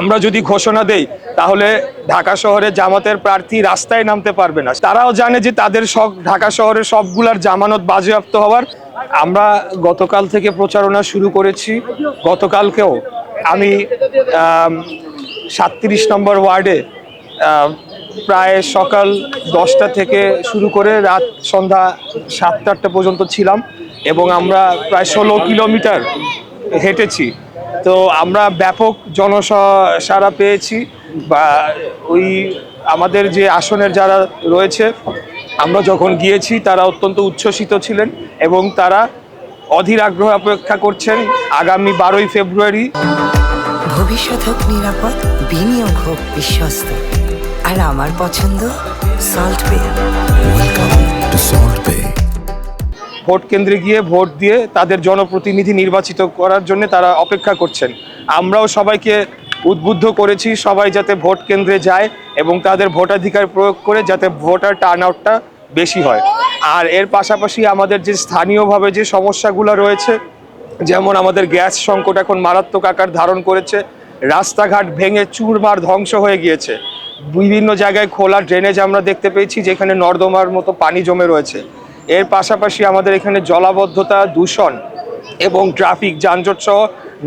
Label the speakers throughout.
Speaker 1: আমরা যদি ঘোষণা দেই তাহলে ঢাকা শহরে জামাতের প্রার্থী রাস্তায় নামতে পারবে না। তারাও জানে যে তাদের সব ঢাকা শহরের সবগুলার জামানত বাজেয়াপ্ত হওয়ার। আমরা গতকাল থেকে প্রচারণা শুরু করেছি। গতকালকেও আমি 37 নম্বর ওয়ার্ডে প্রায় সকাল 10টা থেকে শুরু করে রাত সন্ধ্যা 7-8টা পর্যন্ত ছিলাম এবং আমরা প্রায় 16 কিলোমিটার হেঁটেছি। তো আমরা ব্যাপক জনসাড়া পেয়েছি। বা ওই আমাদের যে আসনের যারা রয়েছে আমরা যখন গিয়েছি তারা অত্যন্ত উচ্ছ্বসিত ছিলেন এবং তারা অধীর আগ্রহ অপেক্ষা করছেন আগামী 12ই ফেব্রুয়ারি।
Speaker 2: ভবিষ্যৎ হোক নিরাপদ, বিনিয়োগ হোক বিশ্বস্ত, আর আমার পছন্দ salt pay.
Speaker 3: Welcome to salt pay.
Speaker 1: Vote কেন্দ্রে গিয়ে ভোট দিয়ে তাদের জনপ্রতিনিধি নির্বাচিত করার জন্য তারা অপেক্ষা করছেন। আমরাও সবাইকে উদ্বুদ্ধ করেছি সবাই যাতে ভোট কেন্দ্রে যায় এবং তাদের ভোটাধিকার প্রয়োগ করে যাতে ভোটার টার্ন আউটটা বেশি হয়। আর এর পাশাপাশি আমাদের যে স্থানীয়ভাবে যে সমস্যাগুলো রয়েছে, যেমন আমাদের গ্যাস সংকট এখন মারাত্মক আকার ধারণ করেছে, রাস্তাঘাট ভেঙে চুরমার ধ্বংস হয়ে গিয়েছে, বিভিন্ন জায়গায় খোলা ড্রেনেজ আমরা দেখতে পেয়েছি যেখানে নর্দমার মতো পানি জমে রয়েছে। এর পাশাপাশি আমাদের এখানে জলাবদ্ধতা, দূষণ এবং ট্রাফিক যানজট সহ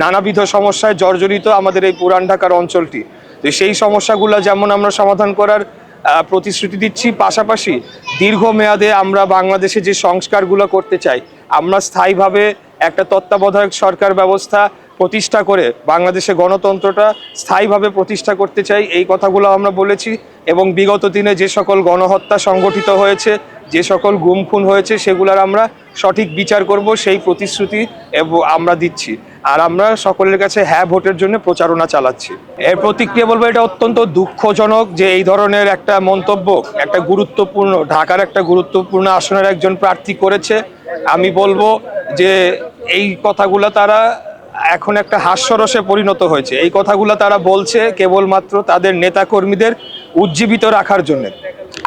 Speaker 1: নানাবিধ সমস্যায় জর্জরিত আমাদের এই পুরান ঢাকার অঞ্চলটি। তো সেই সমস্যাগুলো যেমন আমরা সমাধান করার প্রতিশ্রুতি দিচ্ছি, পাশাপাশি দীর্ঘমেয়াদে আমরা বাংলাদেশে যে সংস্কারগুলো করতে চাই, আমরা স্থায়ীভাবে একটা তত্ত্বাবধায়ক সরকার ব্যবস্থা প্রতিষ্ঠা করে বাংলাদেশে গণতন্ত্রটা স্থায়ীভাবে প্রতিষ্ঠা করতে চাই। এই কথাগুলো আমরা বলেছি এবং বিগত দিনে যে সকল গণহত্যা সংগঠিত হয়েছে, যে সকল গুম খুন হয়েছে সেগুলোর আমরা সঠিক বিচার করব, সেই প্রতিশ্রুতি আমরা দিচ্ছি। আর আমরা সকলের কাছে হ্যাঁ ভোটের জন্য প্রচারণা চালাচ্ছি। এর প্রতিক্রিয়া বলবো এটা অত্যন্ত দুঃখজনক যে এই ধরনের একটা মন্তব্য একটা গুরুত্বপূর্ণ ঢাকার একটা গুরুত্বপূর্ণ আসনের একজন প্রার্থী করেছে। আমি বলবো যে এই কথাগুলো তারা এখন একটা হাস্যরসে পরিণত হয়েছে। এই কথাগুলো তারা বলছে কেবলমাত্র তাদের নেতাকর্মীদের উজ্জীবিত রাখার জন্য।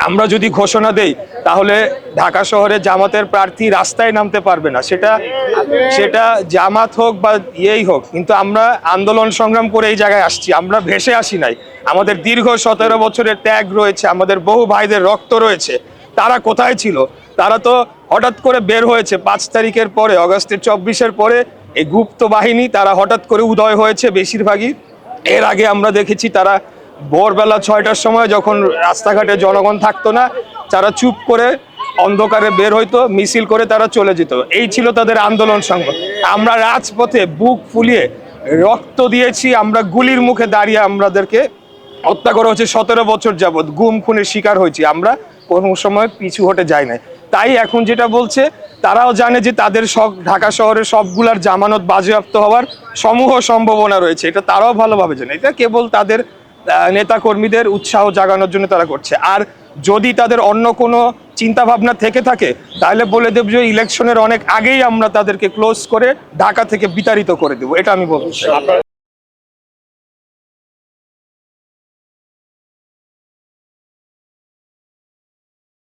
Speaker 1: আমরা যদি ঘোষণা দেই তাহলে ঢাকা শহরে জামাতের প্রার্থী রাস্তায় নামতে পারবে না, সেটা জামাত হোক বা ইয়েই হোক, কিন্তু আমরা আন্দোলন সংগ্রাম করে এই জায়গায় আসছি, আমরা ভেসে আসি নাই। আমাদের দীর্ঘ 17 বছরের ত্যাগ রয়েছে, আমাদের বহু ভাইদের রক্ত রয়েছে। তারা কোথায় ছিল? তারা তো হঠাৎ করে বের হয়েছে 5 তারিখের পরে, অগাস্টের 24-এর পরে এই গুপ্ত বাহিনী তারা হঠাৎ করে উদয় হয়েছে বেশিরভাগই। এর আগে আমরা দেখেছি তারা ভোরবেলা 6টার সময় যখন রাস্তাঘাটে জনগণ থাকতো না, তারা চুপ করে অন্ধকারে বের হইতো, মিছিল করে তারা চলে যেত। এই ছিল তাদের আন্দোলন সংগ্রাম। আমরা রাজপথে বুক ফুলিয়ে রক্ত দিয়েছি, আমরা গুলির মুখে দাঁড়িয়ে আমাদেরকে হত্যা করা হচ্ছে 17 বছর যাবৎ, গুম খুনের শিকার হয়েছি, আমরা কোনো সময় পিছু হটে যাই না। তাই এখন যেটা বলছে, তারাও জানে যে তাদের সব ঢাকা শহরের সবগুলার জামানত বাজেয়াপ্ত হওয়ার সমূহ সম্ভাবনা রয়েছে, এটা তারাও ভালোভাবে জানে। এটা কেবল তাদের নেতাকর্মীদের উৎসাহ জাগানোর জন্য তারা করছে। আর যদি তাদের অন্য কোনো চিন্তা ভাবনা থেকে থাকে তাহলে বলে দেব যে ইলেকশনের অনেক আগেই আমরা তাদেরকে ক্লোজ করে ঢাকা থেকে বিতাড়িত করে দেবো, এটা আমি বলছি।